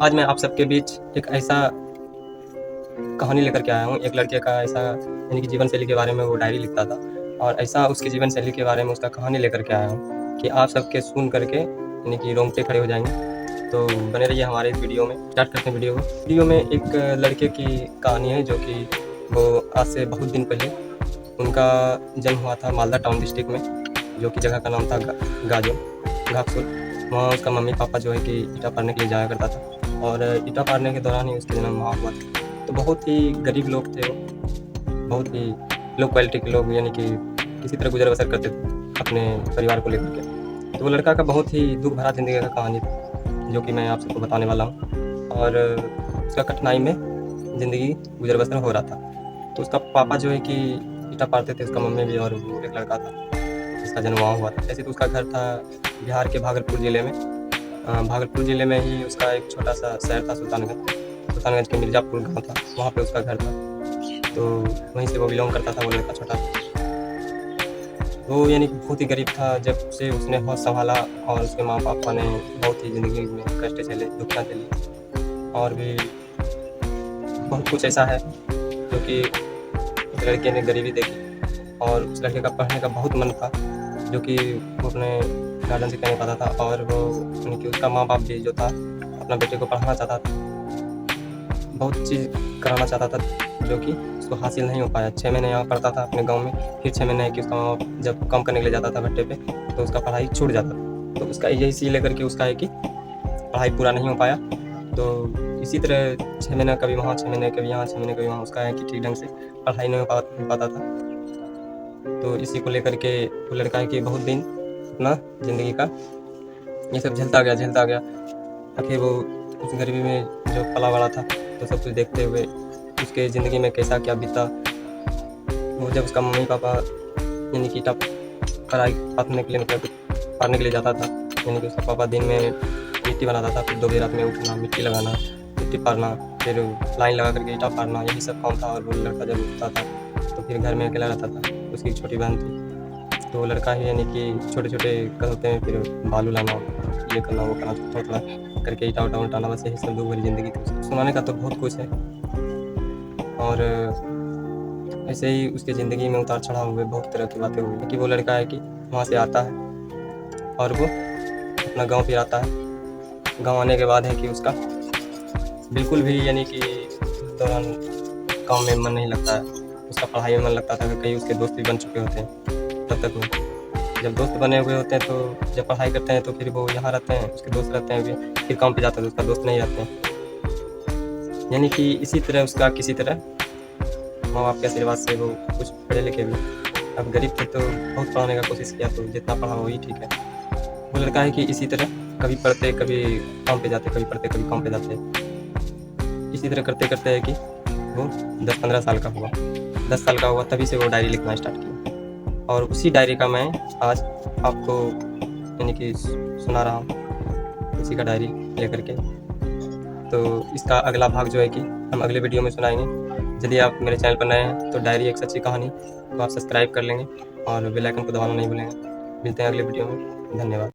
आज मैं आप सबके बीच एक ऐसा कहानी लेकर के आया हूँ। एक लड़के का ऐसा यानी कि जीवन शैली के बारे में वो डायरी लिखता था और ऐसा उसकी जीवन शैली के बारे में उसका कहानी लेकर के आया हूँ कि आप सबके सुन करके यानी कि रोंगटे खड़े हो जाएंगे। तो बने रहिए हमारे इस वीडियो में। स्टार्ट करते हैं वीडियो को। वीडियो में एक लड़के की कहानी है जो कि वो आज से बहुत दिन पहले उनका जन्म हुआ था मालदा टाउन डिस्ट्रिक्ट में, जो कि जगह का नाम था गाजो घाकसुल। वहाँ उसका मम्मी पापा जो है कि ईटा पारने के लिए जाया करता था और ईटा पारने के दौरान ही उसके जन्म हुआ था। तो बहुत ही गरीब लोग थे वो, बहुत ही लो क्वालिटी के लोग, यानी कि किसी तरह गुजर बसर करते थे अपने परिवार को लेकर के। तो वो लड़का का बहुत ही दुख भरा ज़िंदगी का कहानी था जो कि मैं आप सबको बताने वाला हूँ। और उसका कठिनाई में ज़िंदगी गुजर बसर हो रहा था। तो उसका पापा जो है कि ईटा पारते थे, उसका मम्मी भी, और वो एक लड़का था जिसका जन्म वहाँ हुआ था। ऐसे तो उसका घर था बिहार के भागलपुर ज़िले में। भागलपुर ज़िले में ही उसका एक छोटा सा शहर था सुल्तानगंज के मिर्ज़ापुर गाँव था, वहाँ पे उसका घर था। तो वहीं से वो बिलोंग करता था वो लड़का छोटा। वो यानी कि बहुत ही गरीब था। जब से उसने होश संभाला और उसके माँ पापा ने बहुत ही ज़िंदगी में कष्ट झेले, दुखियाँ झेली, और भी बहुत कुछ ऐसा है जो कि उस लड़के ने गरीबी देखी। और उस लड़के का पढ़ने का बहुत मन था जो कि वो अपने गार्जियन से कह नहीं पाता था। और वो यानी कि उसका माँ बाप भी जो था अपना बेटे को पढ़ाना चाहता था, बहुत चीज़ कराना चाहता था जो कि उसको हासिल नहीं हो पाया। 6 महीने यहाँ पढ़ता था अपने गांव में, फिर 6 महीने कि उसका माँ बाप जब काम करने के लिए जाता था भट्टे पे तो उसका पढ़ाई छूट जाता था। तो उसका यही सी लेकर के उसका है कि पढ़ाई पूरा नहीं हो पाया। तो इसी तरह 6 महीने कभी वहाँ, 6 महीने कभी यहाँ, 6 महीने कभी वहाँ, उसका है कि ठीक ढंग से पढ़ाई नहीं हो पाता था। तो इसी को लेकर के वो लड़का है कि बहुत दिन अपना ज़िंदगी का ये सब झेलता गया। आखिर वो उस गरीबी में जो पला बड़ा था, तो सब कुछ देखते हुए उसके ज़िंदगी में कैसा क्या बीता। वो जब उसका मम्मी पापा यानी कि पढ़ाई पाने के लिए मतलब पारने के लिए जाता था, यानी कि उसका पापा दिन में मिट्टी बनाता था, फिर दोपहर रात में उठना, मिट्टी लगाना, मिट्टी पारना, फिर लाइन लगा करके ईटा पारना, यही सब काम था। और वो लड़का जब उठता था तो फिर घर में अकेला रहता था। उसकी एक छोटी बहन थी, तो वो लड़का ही यानी कि छोटे छोटे कद होते हैं, फिर बालू लाना, ये करना वो करना, थोड़ा थोड़ा करके ईटा उटा उठाना, बस यही सब दुख भरी ज़िंदगी थी। सुनाने का तो बहुत कुछ है। और ऐसे ही उसकी ज़िंदगी में उतार चढ़ाव हुए, बहुत तरह की बातें हुई कि वो लड़का है कि वहाँ से आता है और वो अपना गांव फिर आता है। गांव आने के बाद है कि उसका बिल्कुल भी यानी कि उस दौरान काम में मन नहीं लगता है, उसका पढ़ाई में मन लगता था। कई उसके दोस्त भी बन चुके होते हैं तब तक में। जब दोस्त बने हुए होते हैं तो जब पढ़ाई करते हैं तो फिर वो यहाँ रहते हैं, उसके दोस्त रहते हैं भी, फिर काम पे जाता है तो उसका दोस्त नहीं रहते हैं। यानी कि इसी तरह उसका किसी तरह माँ बाप के आशीर्वाद से वो कुछ पढ़े लिखे भी। अब गरीब थे तो बहुत पढ़ाने का कोशिश किया, तो जितना पढ़ा वही ठीक है। वो लड़का है कि इसी तरह कभी पढ़ते कभी काम पे जाते, कभी पढ़ते कभी काम पे जाते, इसी तरह करते करते है कि वो 10-15 साल का हुआ। 10 साल का हुआ तभी से वो डायरी लिखना स्टार्ट किया। और उसी डायरी का मैं आज आपको यानी कि सुना रहा हूँ, उसी का डायरी लेकर के। तो इसका अगला भाग जो है कि हम अगले वीडियो में सुनाएंगे। यदि आप मेरे चैनल पर नए हैं तो डायरी एक सच्ची कहानी को आप सब्सक्राइब कर लेंगे और बेल आइकन को दबाना नहीं भूलेंगे। मिलते हैं अगले वीडियो में। धन्यवाद।